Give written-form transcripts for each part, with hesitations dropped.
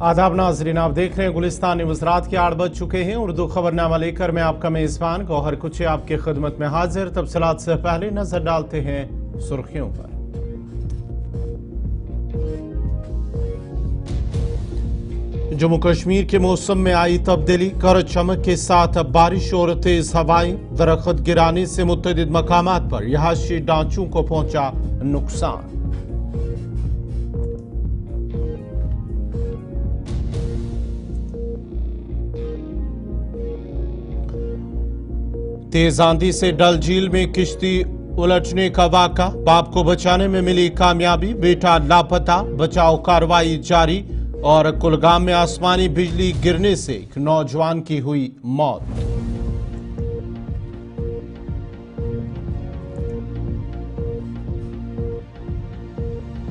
आदाब नाजरीन, आप देख रहे हैं गुलिस्तान न्यूज़। रात के 8 बज चुके हैं। उर्दू खबरनामा लेकर मैं आपका मेज़बान गौहर कुछ आपके खिदमत में हाजिर। तफसीलात से पहले नजर डालते हैं सुर्खियों पर। जम्मू कश्मीर के मौसम में आई तब्दीली, गरज चमक के साथ बारिश और तेज हवाएं, दरख्त गिराने से मुतअद्दिद मकामात पर रिहायशी ढांचों को पहुंचा नुकसान। तेज आंधी से डल झील में किश्ती उलटने का वाक़ा, बाप को बचाने में मिली कामयाबी, बेटा लापता, बचाव कार्रवाई जारी। और कुलगाम में आसमानी बिजली गिरने से एक नौजवान की हुई मौत।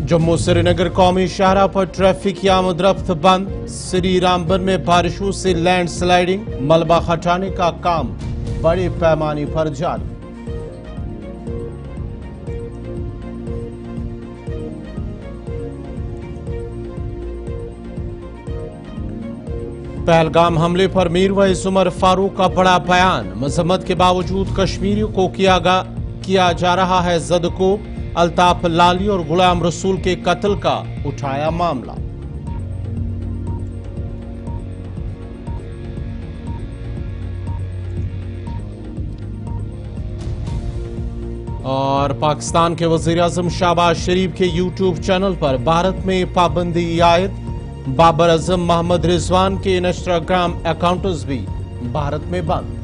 जम्मू श्रीनगर कौमी शाहराह पर ट्रैफिक यामदरफ्त बंद। श्री रामबन में बारिशों से लैंडस्लाइडिंग, मलबा हटाने का काम बड़े पैमाने पर जारी। पहलगाम हमले पर मीर वैस उमर फारूक का बड़ा बयान। मजम्मत के बावजूद कश्मीरियों को किया जा रहा है ज़दकोब। अल्ताफ लाली और गुलाम रसूल के कत्ल का उठाया मामला। और पाकिस्तान के वज़ीर-ए-आज़म शहबाज शरीफ के यूट्यूब चैनल पर भारत में पाबंदी आयद। बाबर आजम मोहम्मद रिजवान के इंस्टाग्राम अकाउंट्स भी भारत में बंद।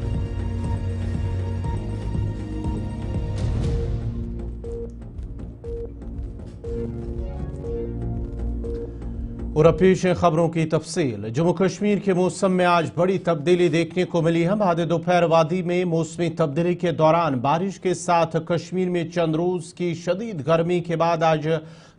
और पेश है खबरों की तफसील। जम्मू कश्मीर के मौसम में आज बड़ी तब्दीली देखने को मिली है। बाद दोपहर वादी में मौसमी तब्दीली के दौरान बारिश के साथ कश्मीर में चंद रोज की शदीद गर्मी के बाद आज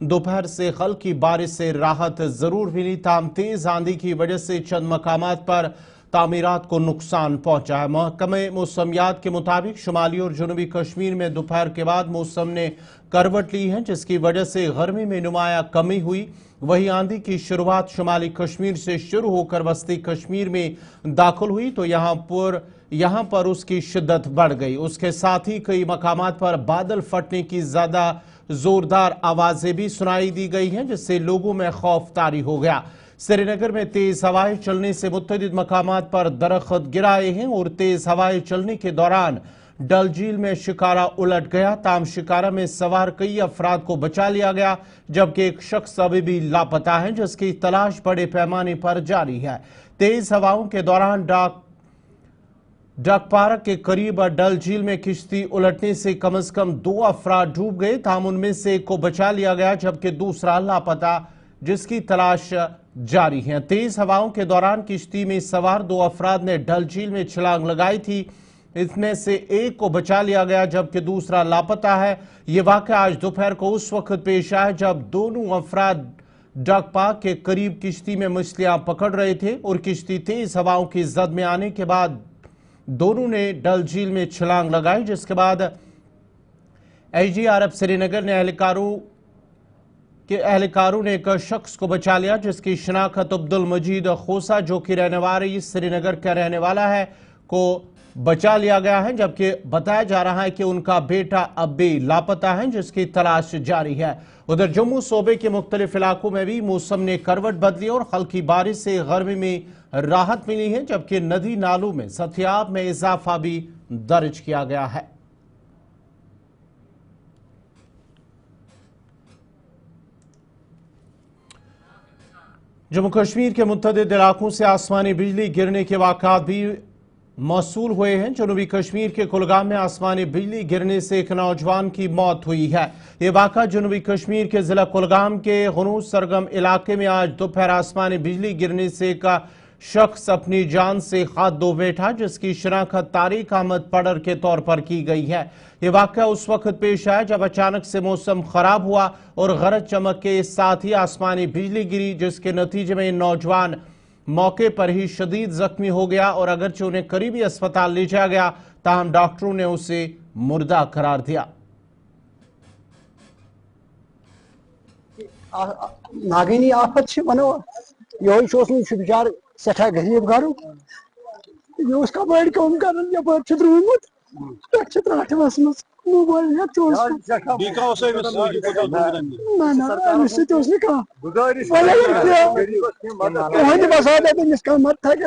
दोपहर से हल्की बारिश से राहत जरूर मिली। ताम तेज आंधी की वजह से चंद मकामात पर तामीरात को नुकसान पहुंचा है। महकमे मौसमियात के मुताबिक शुमाली और जनूबी कश्मीर में दोपहर के बाद मौसम ने करवट ली है, जिसकी वजह से गर्मी में नुमाया कमी हुई। वही आंधी की शुरुआत शुमाली कश्मीर से शुरू होकर वस्ती कश्मीर में दाखिल हुई तो यहाँ पर उसकी शिद्दत बढ़ गई। उसके साथ ही कई मकामात पर बादल फटने की ज्यादा जोरदार आवाजें भी सुनाई दी गई हैं, जिससे लोगों में खौफ तारी हो गया। श्रीनगर में तेज हवाएं चलने से मुतअद्दिद मकामात पर दरख्त गिराए हैं और तेज हवाएं चलने के दौरान डल झील में शिकारा उलट गया। ताम शिकारा में सवार कई अफराद को बचा लिया गया, जबकि एक शख्स अभी भी लापता है, जिसकी तलाश बड़े पैमाने पर जारी है। तेज हवाओं के दौरान डक पार्क के करीब डल झील में किश्ती उलटने से कम से कम 2 अफराद डूब गए। ताम उनमें से एक को बचा लिया गया, जबकि दूसरा लापता, जिसकी तलाश जारी है। तेज हवाओं के दौरान किश्ती में सवार 2 अफराद ने डल झील में छलांग लगाई थी। इसमें से एक को बचा लिया गया, जबकि दूसरा लापता है। ये वाक़या आज दोपहर को उस वक्त पेश आया जब दोनों अफराद डक पार्क के करीब किश्ती में मछलियां पकड़ रहे थे और किश्ती तेज हवाओं की जद में आने के बाद दोनों ने डल झील में छलांग लगाई, जिसके बाद एसडीआरएफ श्रीनगर ने एहलकारों ने एक शख्स को बचा लिया, जिसकी शिनाख्त अब्दुल मजीद खोसा, जो कि रहने वाली श्रीनगर का रहने वाला है, को बचा लिया गया है। जबकि बताया जा रहा है कि उनका बेटा अब भी लापता है, जिसकी तलाश जारी है। उधर जम्मू सूबे के मुख्तलिफ इलाकों में भी मौसम ने करवट बदली और हल्की बारिश से गर्मी में राहत मिली है, जबकि नदी नालों में सतयाब में इजाफा भी दर्ज किया गया है। जम्मू कश्मीर के मुतअद्दिद इलाकों से आसमानी बिजली गिरने के वाक़ात भी मौसूल हुए हैं। जनूबी कश्मीर के कुलगाम में आसमानी बिजली गिरने से एक नौजवान की मौत हुई है। ये वाक़ा जनूबी कश्मीर के जिला कुलगाम के गनूज सरगम इलाके में आज दोपहर आसमानी बिजली गिरने से एक शख्स अपनी जान से हाथ धो बैठा, जिसकी शनाख्त तारिक अहमद पडर के तौर पर की गई है। ये वाक़या उस वक्त पेश आया जब अचानक से मौसम खराब हुआ और गरज चमक के साथ ही आसमानी बिजली गिरी, जिसके नतीजे में नौजवान मौके पर ही शदीद जख्मी हो गया और अगरचे उन्हें करीबी अस्पताल ले जाया गया, ताहम डॉक्टरों ने उसे मुर्दा करार दिया। नागिनी आफत वनो ये बिचार सठा गरीब घर ये कबाड़ कम कर रूमत त्राठवस मज मोबाइल बसा तमिस कह मत थक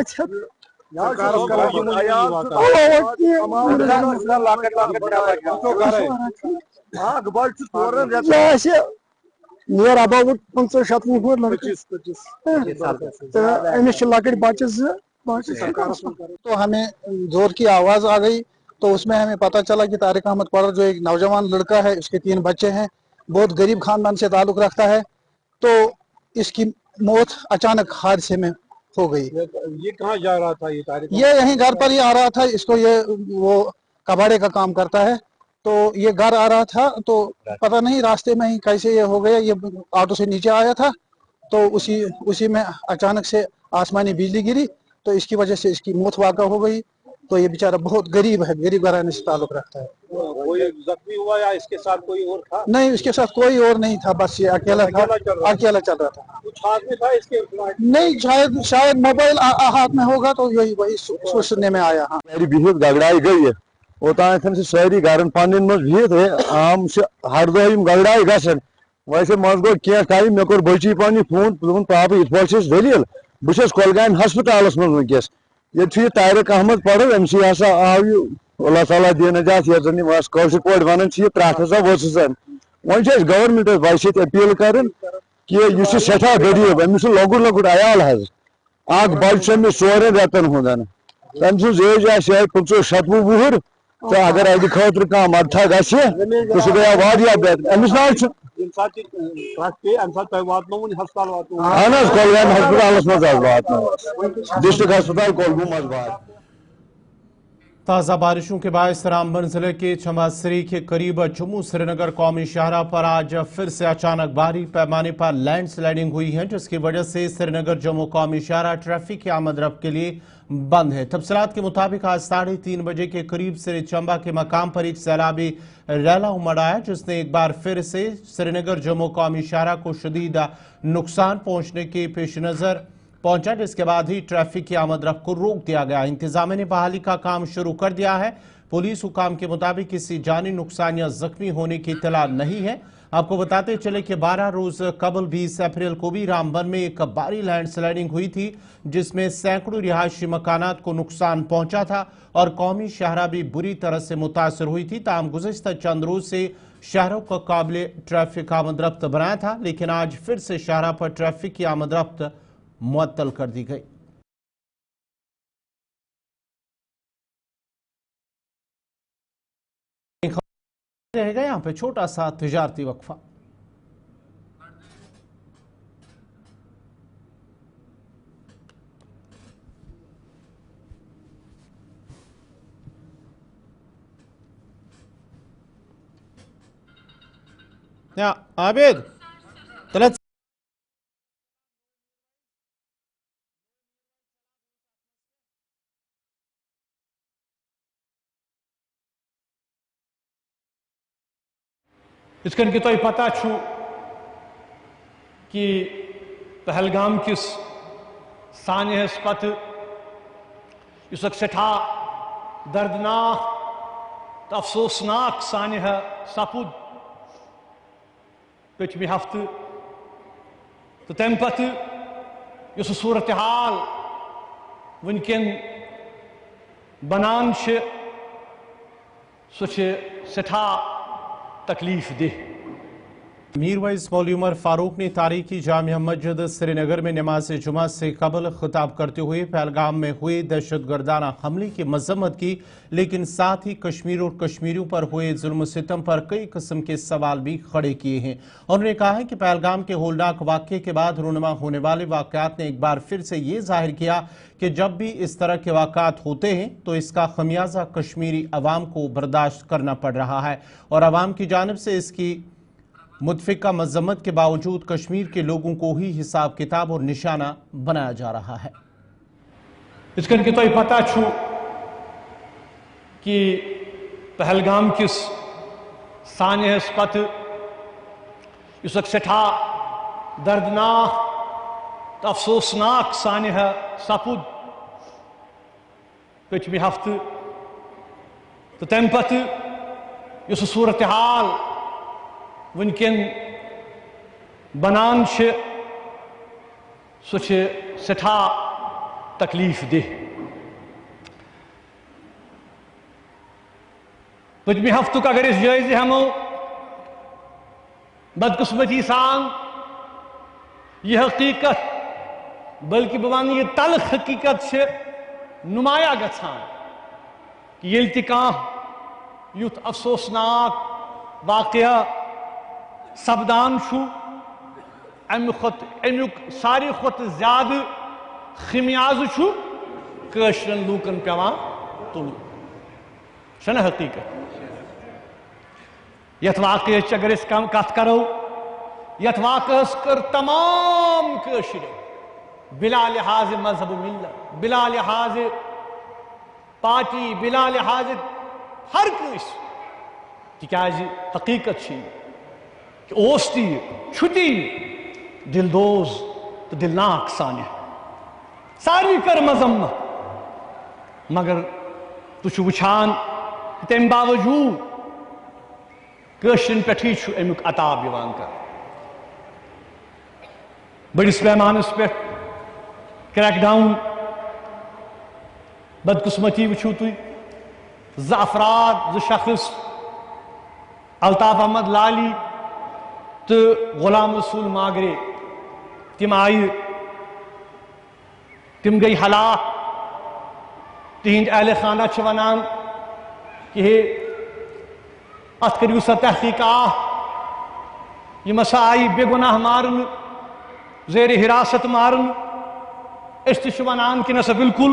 नियर अबाउट 50-60 लड़के लकड़ बच्चे तो हमें जोर की आवाज आ गई तो उसमें हमें पता चला कि तारिक अहमद परर जो एक नौजवान लड़का है, उसके 3 बच्चे हैं, बहुत गरीब खानदान से ताल्लुक रखता है, तो इसकी मौत अचानक हादसे में हो गई। ये कहाँ जा रहा था ये तारिक? ये यहीं घर पर ही आ रहा था, इसको ये वो कबाड़े का काम करता है, तो ये घर आ रहा था तो पता नहीं रास्ते में ही कैसे ये हो गया, ये ऑटो से नीचे आया था तो उसी में अचानक से आसमानी बिजली गिरी तो इसकी वजह से इसकी मौत वाक़ा हो गई। तो ये बेचारा बहुत गरीब है, गरीब घराने से ताल्लुक रखता है। कोई जख्मी हुआ या इसके साथ कोई और था? नहीं, इसके साथ कोई और नहीं था, बस ये अकेला था, अकेला चल रहा था। कुछ हाथ में था इसके? नहीं, शायद मोबाइल हाथ में होगा तो वही सोचने में आया। हाँ, मेरी बिहत गगड़ाई गई है ओतान से सारी घर पन्न मज बिहत है आम से हर दह गगड़ाई गसन वैसे मज गो क्या टाइम मे कोर बची पानी फोन दोन पाप इत पे दलील बहुत कुलगाम हस्पतालस मज वनकस ये तारिक अहमद परर अमस हसा आव अल्लाह ताला दी नजात ये कौशर पे वन त्रट हसा वसन वन गवर्नमेंट वैसे अपील कर कि सठा गरीब अमिस लकुट लकुट अयाल अख बच्चे अमिस 4 रेतन हुंदन तम सज एज आ 25-27 वुहर तो अगर अद खतर कह मदथा ग तो सह गया वारिया बेहतर अमिस नाव कुलगाम हस्पतालस मज वात डिस्ट्रिक्ट हस्पताल कोलगुम मज वात। ताज़ा बारिशों के बायस रामबन जिले के छमासरी के करीब जम्मू श्रीनगर कौमी शाहरा पर आज फिर से अचानक भारी पैमाने पर लैंडस्लाइडिंग हुई है, जिसकी वजह से श्रीनगर जम्मू कौमी शाहरा ट्रैफिक की आमद रफ्त के लिए बंद है। तफसीलात के मुताबिक आज 3:30 बजे के करीब श्री चंबा के मकाम पर एक सैलाबी रैला उमड़ आया, जिसने एक बार फिर से श्रीनगर जम्मू कौमी शाहरा को शदीद नुकसान पहुंचने के पेश नजर पहुंचा, जिसके बाद ही ट्रैफिक की आमद रफ्त को रोक दिया गया। इंतजामिया ने बहाली का काम शुरू कर दिया है। पुलिस हुकाम के मुताबिक किसी जानी नुकसान या जख्मी होने की इत्तला नहीं है। आपको बताते चले कि 12 रोज कबल 20 अप्रैल को भी रामबन में एक भारी लैंडस्लाइडिंग हुई थी, जिसमें सैकड़ों रिहायशी मकानात को नुकसान पहुंचा था और कौमी शाहरा भी बुरी तरह से मुतासर हुई थी। ताहम गुज़िश्ता चंद रोज से शहरों का काबिल ट्रैफिक आमद रफ्त बनाया था, लेकिन आज फिर से शाहरा पर ट्रैफिक की आमद रफ्त मुअत्तल कर दी गई। रहेगा यहाँ पे छोटा सा तिजारती वक्फा। या आबिद तलत इसकन कि तुम पता छु कि पहलगाम किस सानहस पत इस सठा दर्दनाक तो अफसोसनाक सानह सपुद पचम हफ्त तो तम पत सूरत हाल वनकन बनान सठा तकलीफ दे। मीरवैस मौलवी उमर फारूक ने तारीखी जामिया मस्जिद श्रीनगर में नमाज जुमा से कबल खिताब करते हुए पहलगाम में हुए दहशतगर्दाना हमले की मजम्मत की, लेकिन साथ ही कश्मीर और कश्मीरियों पर हुए जुल्म सितम पर कई किस्म के सवाल भी खड़े किए हैं। उन्होंने कहा है कि पहलगाम के होलनाक वाक़े के बाद रूनुमा होने वाले वाक़यात ने एक बार फिर से ये जाहिर किया कि जब भी इस तरह के वाक़यात होते हैं तो इसका खमियाजा कश्मीरी अवाम को बर्दाश्त करना पड़ रहा है और अवाम की जानिब से इसकी मुतफिका मजम्मत के बावजूद कश्मीर के लोगों को ही हिसाब किताब और निशाना बनाया जा रहा है। इसकन कि तुम पता छु कि पहलगाम किस सानहस पत इस सठा दर्दनाक تو افسوسناک سانحہ سپد پچھمہ ہفتہ تو تم پتہ اس صورتحال ونکن بنان سہ سٹھا تکلیف دہ. پچھمہ ہفتک اگر اس جائزہ ہمو بدقسمتی سان یہ حقیقت بلکہ بہ یہ تلخ حقیقت نمایاں گژھان کہ ییٚلہِ تہِ کانٛہہ یُتھ افسوسناک واقعہ سپدان چھُ امیُک ساروی کھۄتہٕ زیادٕ خمیازٕ چھُ کٲشرٮ۪ن لوٗکن پیٚوان تُلُن. چھَنہ حقیٖقت؟ یتھ واقعس اگر أسۍ کتھ کرو یتھ واقعس کٔر تمام کٲشرٮ۪و بلا لحاظ مذہب ملت بلا لحاظ پارٹی بلا لحاظ ہر کنس تکیازِ حقیقت چھ کہ اوس تی چھُ تی دلدوز تو دلناک سانحہ ساروی کر مذمت مگر تُہۍ وٕچھان تمہِ باوجوٗد کٲشرٮ۪ن پٮ۪ٹھٕے چھُ امیُک عطاب یِوان کرنہٕ. بٔڑِس پیمانس پٮ۪ٹھ کریک ڈاؤن بدقسمتی وچھو تُہۍ زٕ افراد زٕ شخص الطاف احمد لالی تہٕ غلام رسول ماگرے تِم گٔے ہلاک. تِہنٛدۍ اہلِ خانہ چھِ ونان کہ ہے اتھ کٔرِو سا تحقیقات یِم ہسا آیہِ بے گناہ مارنہٕ زیر حراست مارنہٕ. أسۍ تہِ چھِ ونان کہ نسا بالکل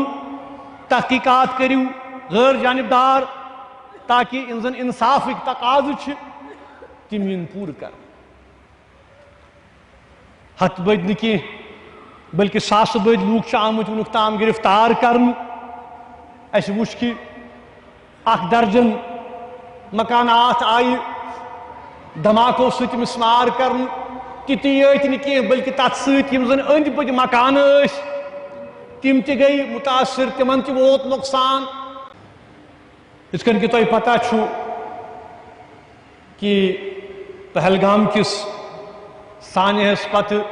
تحقیقات کٔرِو غٲر جانبدار تاکہ یِم زن انصافٕکۍ تقاضہٕ چھِ تِم یِن پوٗرٕ کرنہٕ. ہتھ بٔدۍ نہٕ کینٛہہ بلکہ ساسہٕ بٔدۍ لوٗکھ چھِ آمٕتۍ وُنیُک تام گرفتار کرنہٕ. اَسہِ وُچھ کہ اکھ درجن مکانات آیہِ دھماکو سۭتۍ مِسمار کرنہٕ. تِتی یٲتۍ نہٕ کینٛہہ بلکہ تتھ سۭتۍ یِم زن أنٛدۍ پٔکۍ مکانہٕ ٲسۍ تِم تہِ گٔے مُتاثر تِمن تہِ ووت نۄقصان. یِتھ کٔنۍ کہ تۄہہِ پتہ چھُ کہ پہلگام کِس سانحس پتہٕ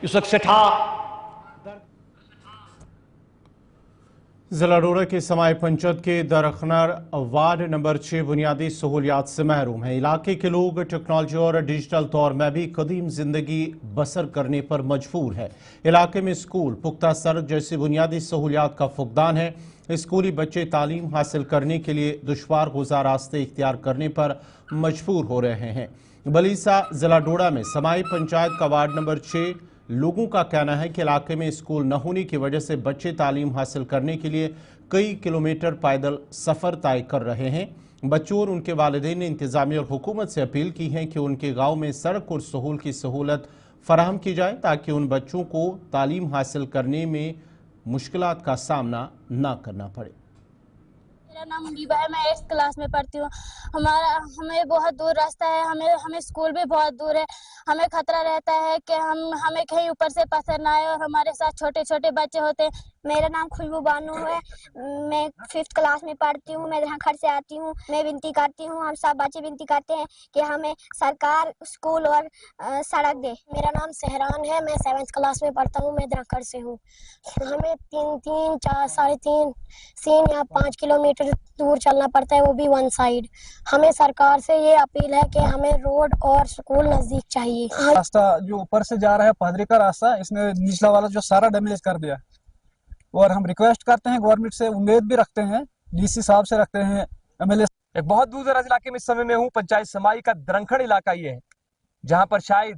یُس اکھ سٮ۪ٹھاہ ضلع ڈوڈا کے سمائی پنچایت کے درخنر وارڈ نمبر 6 بنیادی سہولیات سے محروم ہیں. علاقے کے لوگ ٹیکنالوجی اور ڈیجیٹل طور میں بھی قدیم زندگی بسر کرنے پر مجبور ہے. علاقے میں اسکول پختہ سڑک جیسی بنیادی سہولیات کا فقدان ہے. اسکولی بچے تعلیم حاصل کرنے کے لیے دشوار گزار راستے اختیار کرنے پر مجبور ہو رہے ہیں. بلیسا ضلع ڈوڈا میں سمائی پنچایت کا وارڈ نمبر 6 لوگوں کا کہنا ہے کہ علاقے میں اسکول نہ ہونے کی وجہ سے بچے تعلیم حاصل کرنے کے لیے کئی کلومیٹر پیدل سفر طے کر رہے ہیں. بچوں اور ان کے والدین نے انتظامیہ اور حکومت سے اپیل کی ہے کہ ان کے گاؤں میں سڑک اور سہول کی سہولت فراہم کی جائے تاکہ ان بچوں کو تعلیم حاصل کرنے میں مشکلات کا سامنا نہ کرنا پڑے. میرا نام منیبہ ہے. میں 8th کلاس میں پڑھتی ہوں. ہمیں بہت دور راستہ ہے. ہمیں اسکول بھی بہت دور ہے. ہمیں خطرہ رہتا ہے کہ ہمیں کہیں اوپر سے پتھر نہ آئے اور ہمارے ساتھ چھوٹے چھوٹے بچے ہوتے ہیں. میرا نام خوشبو بانو ہے. میں 5th کلاس میں پڑھتی ہوں. میں یہاں گھر سے آتی ہوں. میں ونتی کرتی ہوں, ہم سب بچے ونتی کرتے ہیں کہ ہمیں سرکار اسکول اور سڑک دے. میرا نام سہران ہے. میں 7th کلاس میں پڑھتا ہوں. میں درخر سے ہوں. ہمیں 3 یا 5 کلومیٹر دور چلنا پڑتا ہے, وہ بھی ون سائڈ. ہمیں سرکار سے یہ اپیل ہے کہ ہمیں روڈ اور اسکول نزدیک چاہیے. راستہ جو اوپر سے جا رہا ہے پادری کا راستہ, اس نے نچلا والا جو سارا ڈیمیج کر دیا. اور ہم ریکویسٹ کرتے ہیں گورنمنٹ سے, امید بھی رکھتے ہیں ڈی سی صاحب سے, رکھتے ہیں ایم ایل اے. ایک بہت دور دراز علاقے میں اس سمے میں ہوں. پنچایت سمائی کا درنکھڑ علاقہ یہ ہے جہاں پر شاید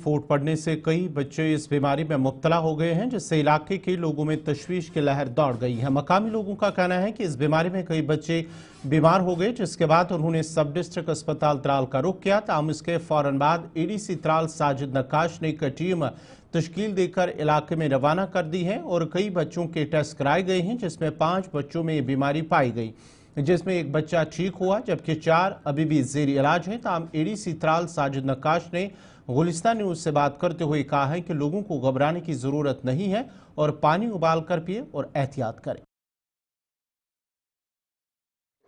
پھوٹ پڑنے سے کئی بچے اس بیماری میں مبتلا ہو گئے ہیں, جس سے علاقے کے لوگوں میں تشویش کی لہر دوڑ گئی ہے. مقامی لوگوں کا کہنا ہے کہ اس بیماری میں کئی بچے بیمار ہو گئے, جس کے بعد انہوں نے سب ڈسٹرکٹ اسپتال ترال کا رخ کیا. تاہم اس کے فوراً بعد اے ڈی سی ترال ساجد نقاش نے ایک ٹیم تشکیل دے کر علاقے میں روانہ کر دی ہے اور کئی بچوں کے ٹیسٹ کرائے گئے ہیں, جس میں 5 بچوں میں یہ بیماری پائی گئی, جس میں ایک بچہ ٹھیک ہوا جبکہ 4 ابھی بھی زیر علاج ہیں. تاہم اے ڈی سی ترال ساجد نقاش نے गुलिस्तान न्यूज से बात करते हुए कहा है कि लोगों को घबराने की जरूरत नहीं है और पानी उबाल कर पिए और एहतियात करें।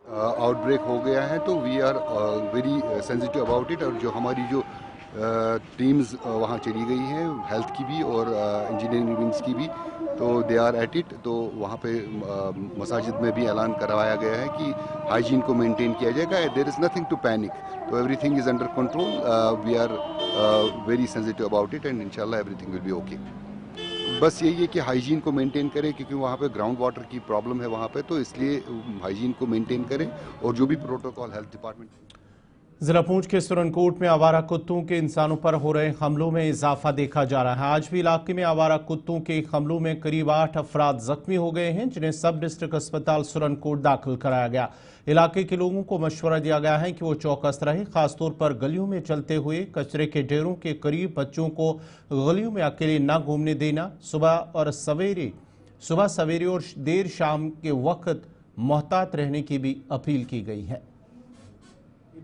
आउटब्रेक हो गया है तो we are very sensitive about it, और जो हमारी जो टीम्स वहाँ चली गई हैं हेल्थ की भी और इंजीनियरिंग विंग्स की भी, तो दे आर एट इट। तो वहाँ पे मसाजिद में भी ऐलान करवाया गया है कि हाइजीन को मेंटेन किया जाएगा, there is nothing to panic, तो everything is under control, we are very sensitive about it and इंशाल्लाह एवरीथिंग विल बी ओके। बस यही है कि हाइजीन को मेंटेन करें, क्योंकि वहाँ पे ग्राउंड वाटर की प्रॉब्लम है वहाँ पे, तो इसलिए हाइजीन को मेंटेन करें और जो भी प्रोटोकॉल हेल्थ डिपार्टमेंट। जिला पूंछ के सुरनकोट में आवारा कुत्तों के इंसानों पर हो रहे हमलों में इजाफा देखा जा रहा है। आज भी इलाके में आवारा कुत्तों के हमलों में करीब 8 अफराद जख्मी हो गए हैं, जिन्हें सब डिस्ट्रिक्ट अस्पताल सुरनकोट दाखिल कराया गया। इलाके के लोगों को मशवरा दिया गया है कि वो चौकस रहे, खासतौर पर गलियों में चलते हुए कचरे के ढेरों के करीब बच्चों को गलियों में अकेले न घूमने देना, सुबह सवेरे और देर शाम के वक्त मोहतात रहने की भी अपील की गई है।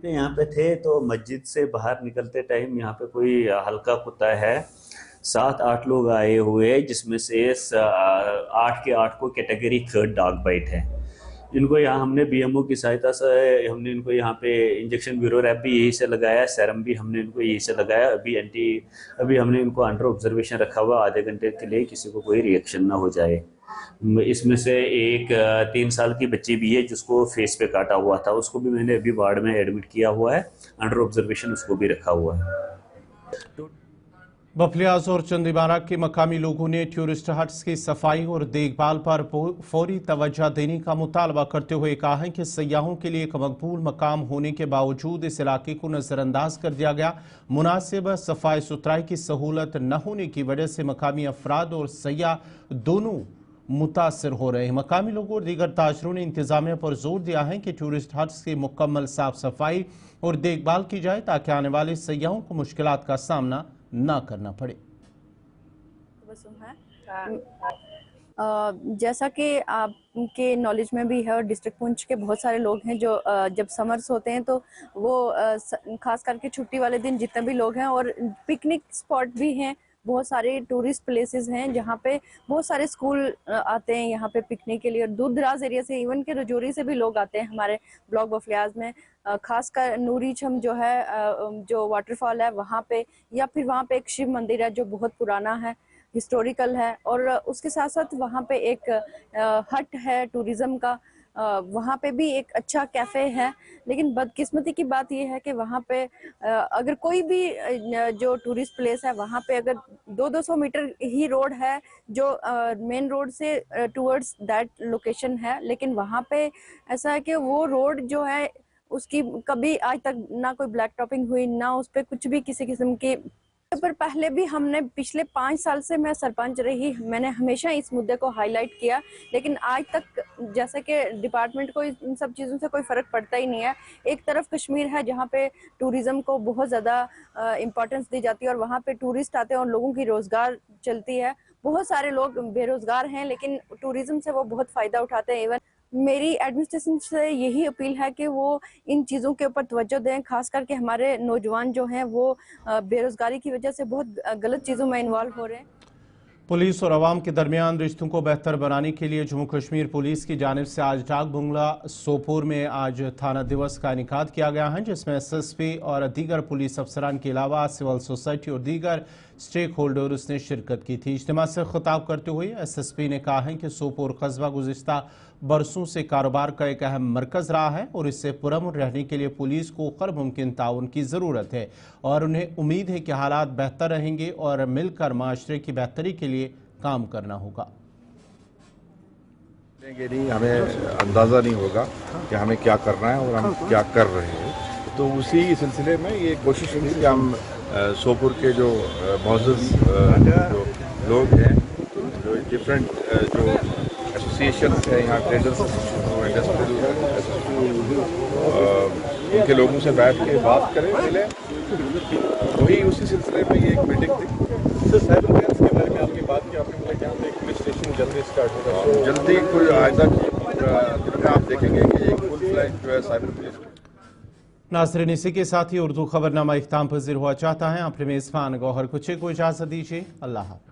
यहाँ पे थे तो मस्जिद से बाहर निकलते टाइम यहाँ पे कोई हल्का कुत्ता है, 7-8 लोग आए हुए, जिसमें से 8 के 8 को कैटेगरी 3rd डॉग बाइट है। इनको यहाँ हमने बीएमओ की सहायता से हमने इनको यहाँ पे इंजेक्शन ब्यूरो रैप भी यही से लगाया, सेरम भी हमने इनको यही से लगाया। अभी हमने इनको अंडर ऑब्जर्वेशन रखा हुआ आधे घंटे के लिए, किसी को कोई रिएक्शन ना हो जाए। इसमें से एक 3 साल की बच्ची भी है जिसको फेस पे काटा हुआ था, उसको भी मैंने अभी वार्ड में एडमिट किया हुआ है, अंडर ऑब्जर्वेशन उसको भी रखा हुआ है। बफलियाज और चंदीमारा के मकामी लोगों ने टूरिस्ट हट्स की सफाई और देखभाल पर फौरी तवज्जो देने का मुतालबा करते हुए कहा है कि सयाहों के लिए एक मकबूल मकाम होने के बावजूद इस इलाके को नज़रअंदाज कर दिया गया। मुनासिब सफाई सुथराई की सहूलत न होने की वजह से मकामी अफराद और सयाह दोनों मुतासर हो रहे हैं। मकामी लोगों और दीगर ताजरों ने इंतजामिया पर जोर दिया है कि टूरिस्ट हट्स की मुकम्मल साफ सफाई और देखभाल की जाए ताकि आने वाले सयाहों को मुश्किलात का सामना ना करना पड़े। जैसा कि आपके नॉलेज में भी है और डिस्ट्रिक्ट पुंछ के बहुत सारे लोग हैं जो जब समर्स होते हैं तो वो खास करके छुट्टी वाले दिन जितने भी लोग हैं, और पिकनिक स्पॉट भी हैं, बहुत सारे टूरिस्ट प्लेसेस हैं जहाँ पे बहुत सारे स्कूल आते हैं यहाँ पे पिकनिक के लिए, और दूर दराज एरिया से, इवन के रजौरी से भी लोग आते हैं हमारे ब्लॉक बफलियाज में। खासकर नूरी छम जो है, जो वाटरफॉल है वहाँ पे, या फिर वहाँ पे एक शिव मंदिर है जो बहुत पुराना है, हिस्टोरिकल है, और उसके साथ साथ वहाँ पे एक हट है टूरिज़्म का, वहाँ पे भी एक अच्छा कैफ़े है। लेकिन बदकिस्मती की बात यह है कि वहाँ पे अगर कोई भी जो टूरिस्ट प्लेस है वहाँ पे अगर 200 मीटर ही रोड है जो मेन रोड से टूवर्ड्स दैट लोकेशन है, लेकिन वहाँ पे ऐसा है कि वो रोड जो है उसकी कभी आज तक ना कोई ब्लैक टॉपिंग हुई, ना उस पर कुछ भी किसी किस्म की। पर पहले भी हमने पिछले 5 साल से मैं सरपंच रही, मैंने हमेशा इस मुद्दे को हाईलाइट किया, लेकिन आज तक जैसे कि डिपार्टमेंट को इन सब चीज़ों से कोई फ़र्क पड़ता ही नहीं है। एक तरफ कश्मीर है जहाँ पे टूरिज़्म को बहुत ज़्यादा इम्पोर्टेंस दी जाती है और वहाँ पे टूरिस्ट आते हैं और लोगों की रोज़गार चलती है। बहुत सारे लोग बेरोज़गार हैं लेकिन टूरिज़्म से वो बहुत फ़ायदा उठाते हैं। इवन मेरी एडमिनिस्ट्रेशन से यही अपील है कि वो इन चीज़ों के ऊपर तवज्जो दें, खास करके हमारे नौजवान जो हैं वो बेरोज़गारी की वजह से बहुत गलत चीज़ों में इन्वॉल्व हो रहे हैं। पुलिस और आवाम के दरमियान रिश्तों को बेहतर बनाने के लिए जम्मू कश्मीर पुलिस की जानिब से आज डाक बंगला सोपोर में आज थाना दिवस का इनेकाद किया गया है, जिसमें SSP और दीगर पुलिस अफसरान के अलावा सिविल सोसाइटी और दीगर स्टेक होल्डर्स ने शिरकत की थी। इज्तिमा से खिताब करते हुए SSP ने कहा है कि सोपोर कस्बा गुज़िश्ता बरसों से कारोबार का एक अहम मरकज़ रहा है और इससे पुरअमन रहने के लिए पुलिस को हर मुमकिन ताउन की ज़रूरत है और उन्हें उम्मीद है कि हालात बेहतर रहेंगे और मिलकर माशरे की बेहतरी के लिए काम करना होगा। नहीं, हमें अंदाज़ा नहीं होगा कि हमें क्या करना है और हम क्या कर रहे हैं, तो उसी सिलसिले में ये कोशिश हुई कि हम सोपुर के जो मौजूद जो लोग हैं, जो डिफरेंट जो एसोसिएशन है यहाँ, ट्रेडर्स उनके लोगों से बैठ के बात करें, मिले, वही उसी सिलसिले में ये एक मीटिंग थी। साइबर क्राइम्स के बारे में आपकी बात की, आपने बोला कि यहाँ पे एक पुलिस स्टेशन जल्दी स्टार्ट होगा, जल्दी कोई आइंदा दिनों में आप देखेंगे कि एक फुल फ्लैज जो है साइबर पुलिस नाज़रीन, इसी के साथ ही उर्दू खबरनामा इख्ताम पज़ीर हुआ चाहता है। अपने मेज़बान गौहर कुचे को इजाज़त दीजिए। अल्लाह हाफ़िज़।